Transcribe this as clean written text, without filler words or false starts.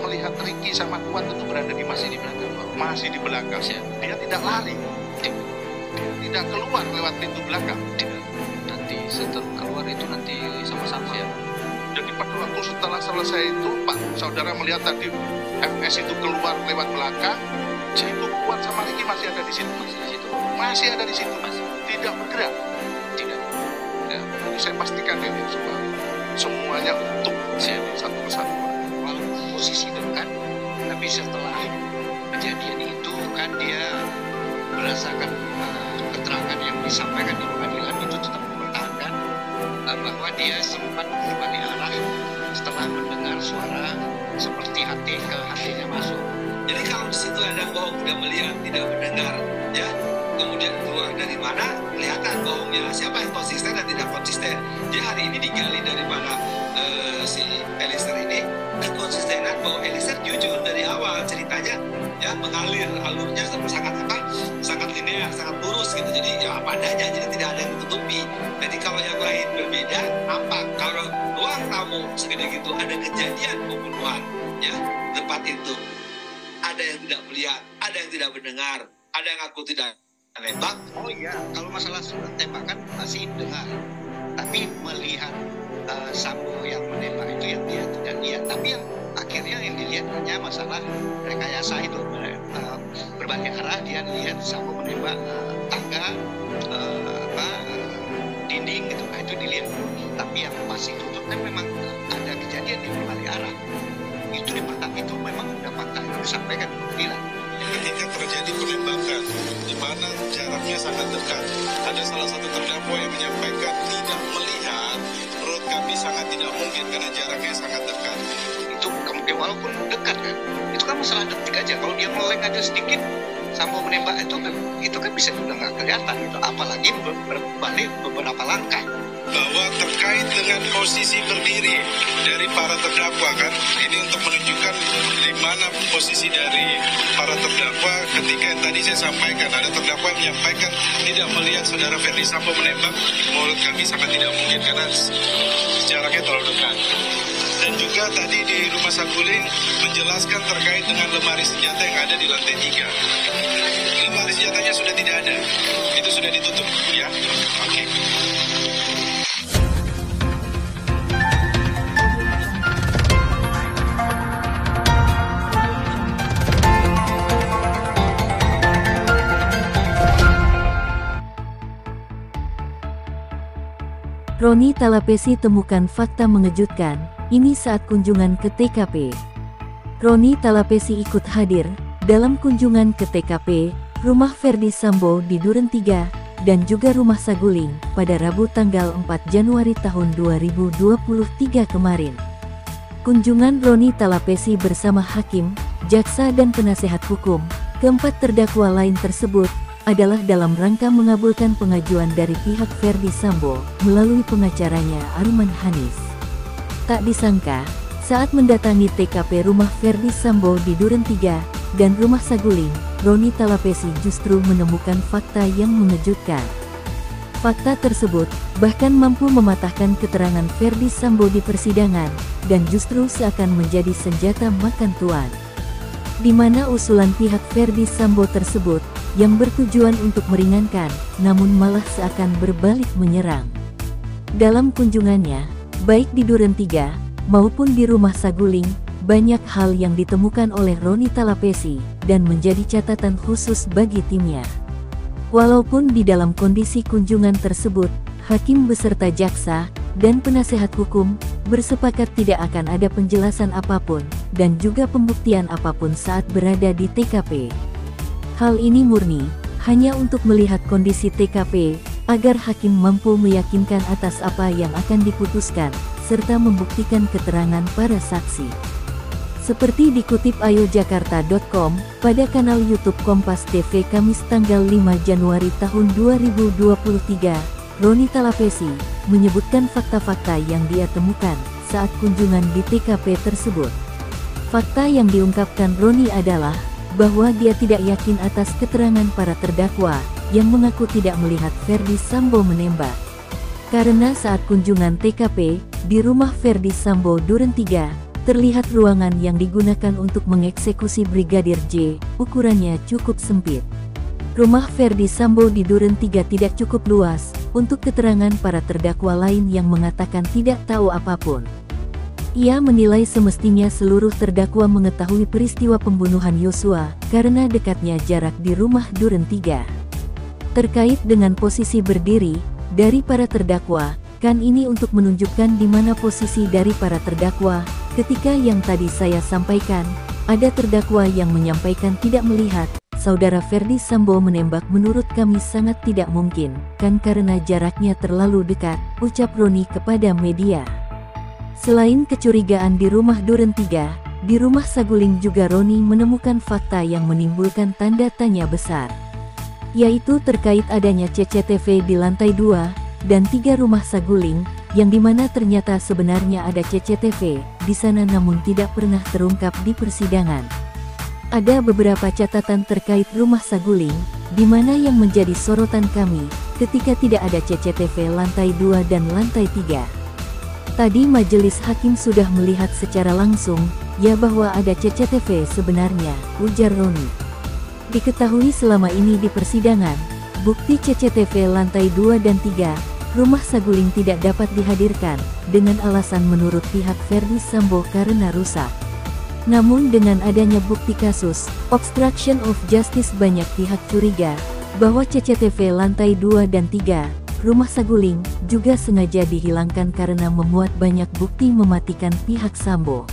melihat Ricky sama Kuat itu berada masih di belakang, masih di belakang. Dia tidak lari, tidak keluar lewat pintu belakang. Nanti setelah keluar itu nanti sama-sama ya. Jadi pada waktu setelah selesai itu, Pak, saudara melihat tadi FS itu keluar lewat belakang, itu Kuat sama Ricky masih ada di situ, masih ada di situ, tidak bergerak, tidak. Ya, jadi saya pastikan ini semuanya utuh, satu persatu. Walaupun posisi dekat, tapi setelah kejadian itu kan dia berdasarkan keterangan yang disampaikan di pengadilan itu tetap mempertahankan bahwa dia sempat berbalik arah setelah mendengar suara seperti hati ke hatinya masuk. Jadi kalau di situ ada bohong, tidak melihat, tidak mendengar, ya, kemudian keluar dari mana, kelihatan bohongnya. Siapa yang konsisten dan tidak konsisten. Jadi hari ini digali dari mana si Eliezer ini kekonsistenan bahwa Eliezer jujur dari awal ceritanya, ya, mengalir alurnya sangat linear, sangat lurus gitu. Jadi ya apa adanya, jadi tidak ada yang ditutupi. Jadi kalau yang lain berbeda, nampak kalau ruang tamu segede gitu ada kejadian pembunuhan, ya, tempat itu ada yang tidak melihat, ada yang tidak mendengar, ada yang aku tidak tembak. Oh iya, kalau masalah tembakan masih dengar, tapi melihat Sambo yang menembak itu yang dia tidak lihat. Tapi yang akhirnya yang dilihat hanya masalah rekayasa itu, berbalik arah. Dia lihat Sambo menembak tangga, dinding gitu, nah itu dilihat. Tapi yang masih tutup kan memang ada kejadian di berbalik arah. Itu di pertama itu memang sudah fakta yang disampaikan di pengadilan. Ketika terjadi penembakan di mana jaraknya sangat dekat, ada salah satu terdakwa yang menyampaikan tidak melihat. Menurut kami sangat tidak mungkin karena jaraknya sangat dekat. Itu kemudian walaupun dekat kan, itu kan masalah detik aja. Kalau dia meleng aja sedikit Sambo menembak itu kan bisa juga nggak kelihatan itu, apalagi berbalik beberapa langkah. Bahwa terkait dengan posisi berdiri dari para terdakwa kan, ini untuk menunjukkan di mana posisi dari para terdakwa ketika yang tadi saya sampaikan, ada terdakwa yang menyampaikan tidak melihat saudara Ferdi Sambo menembak. Menurut kami sangat tidak mungkin karena jaraknya terlalu dekat. Dan juga tadi di Rumah Saguling menjelaskan terkait dengan lemari senjata yang ada di lantai 3. Lemari senjatanya sudah tidak ada, itu sudah ditutup ya. Oke. Roni Talapesi temukan fakta mengejutkan, ini saat kunjungan ke TKP. Roni Talapesi ikut hadir dalam kunjungan ke TKP, rumah Ferdi Sambo di Duren 3, dan juga rumah Saguling, pada Rabu tanggal 4 Januari tahun 2023 kemarin. Kunjungan Roni Talapesi bersama hakim, jaksa dan penasehat hukum, keempat terdakwa lain tersebut, adalah dalam rangka mengabulkan pengajuan dari pihak Ferdi Sambo melalui pengacaranya Arman Hanis. Tak disangka, saat mendatangi TKP rumah Ferdi Sambo di Duren 3 dan rumah Saguling, Roni Talapesi justru menemukan fakta yang mengejutkan. Fakta tersebut bahkan mampu mematahkan keterangan Ferdi Sambo di persidangan dan justru seakan menjadi senjata makan tuan. Di mana usulan pihak Ferdi Sambo tersebut yang bertujuan untuk meringankan, namun malah seakan berbalik menyerang. Dalam kunjungannya, baik di Duren 3 maupun di rumah Saguling, banyak hal yang ditemukan oleh Roni Talapesi dan menjadi catatan khusus bagi timnya. Walaupun di dalam kondisi kunjungan tersebut, hakim beserta jaksa dan penasehat hukum bersepakat tidak akan ada penjelasan apapun dan juga pembuktian apapun saat berada di TKP. Hal ini murni hanya untuk melihat kondisi TKP agar hakim mampu meyakinkan atas apa yang akan diputuskan serta membuktikan keterangan para saksi. Seperti dikutip ayojakarta.com pada kanal YouTube Kompas TV Kamis tanggal 5 Januari tahun 2023, Roni Talapesi menyebutkan fakta-fakta yang dia temukan saat kunjungan di TKP tersebut. Fakta yang diungkapkan Roni adalah bahwa dia tidak yakin atas keterangan para terdakwa yang mengaku tidak melihat Ferdi Sambo menembak. Karena saat kunjungan TKP di rumah Ferdi Sambo Duren 3, terlihat ruangan yang digunakan untuk mengeksekusi Brigadir J, ukurannya cukup sempit. Rumah Verdi Sambo di Duren 3 tidak cukup luas untuk keterangan para terdakwa lain yang mengatakan tidak tahu apapun. Ia menilai semestinya seluruh terdakwa mengetahui peristiwa pembunuhan Yosua karena dekatnya jarak di rumah Duren 3. Terkait dengan posisi berdiri dari para terdakwa, kan ini untuk menunjukkan di mana posisi dari para terdakwa. Ketika yang tadi saya sampaikan, ada terdakwa yang menyampaikan tidak melihat saudara Verdi Sambo menembak, menurut kami sangat tidak mungkin, kan karena jaraknya terlalu dekat, ucap Roni kepada media. Selain kecurigaan di rumah Duren 3, di rumah Saguling juga Roni menemukan fakta yang menimbulkan tanda tanya besar, yaitu terkait adanya CCTV di lantai 2 dan 3 rumah Saguling, yang dimana ternyata sebenarnya ada CCTV di sana namun tidak pernah terungkap di persidangan. Ada beberapa catatan terkait rumah Saguling, di mana yang menjadi sorotan kami ketika tidak ada CCTV lantai 2 dan lantai 3. Tadi majelis hakim sudah melihat secara langsung, ya bahwa ada CCTV sebenarnya, ujar Roni. Diketahui selama ini di persidangan, bukti CCTV lantai 2 dan 3, rumah Saguling tidak dapat dihadirkan, dengan alasan menurut pihak Verdi Sambo karena rusak. Namun dengan adanya bukti kasus obstruction of justice, banyak pihak curiga bahwa CCTV lantai 2 dan 3 rumah Saguling juga sengaja dihilangkan karena memuat banyak bukti mematikan pihak Sambo.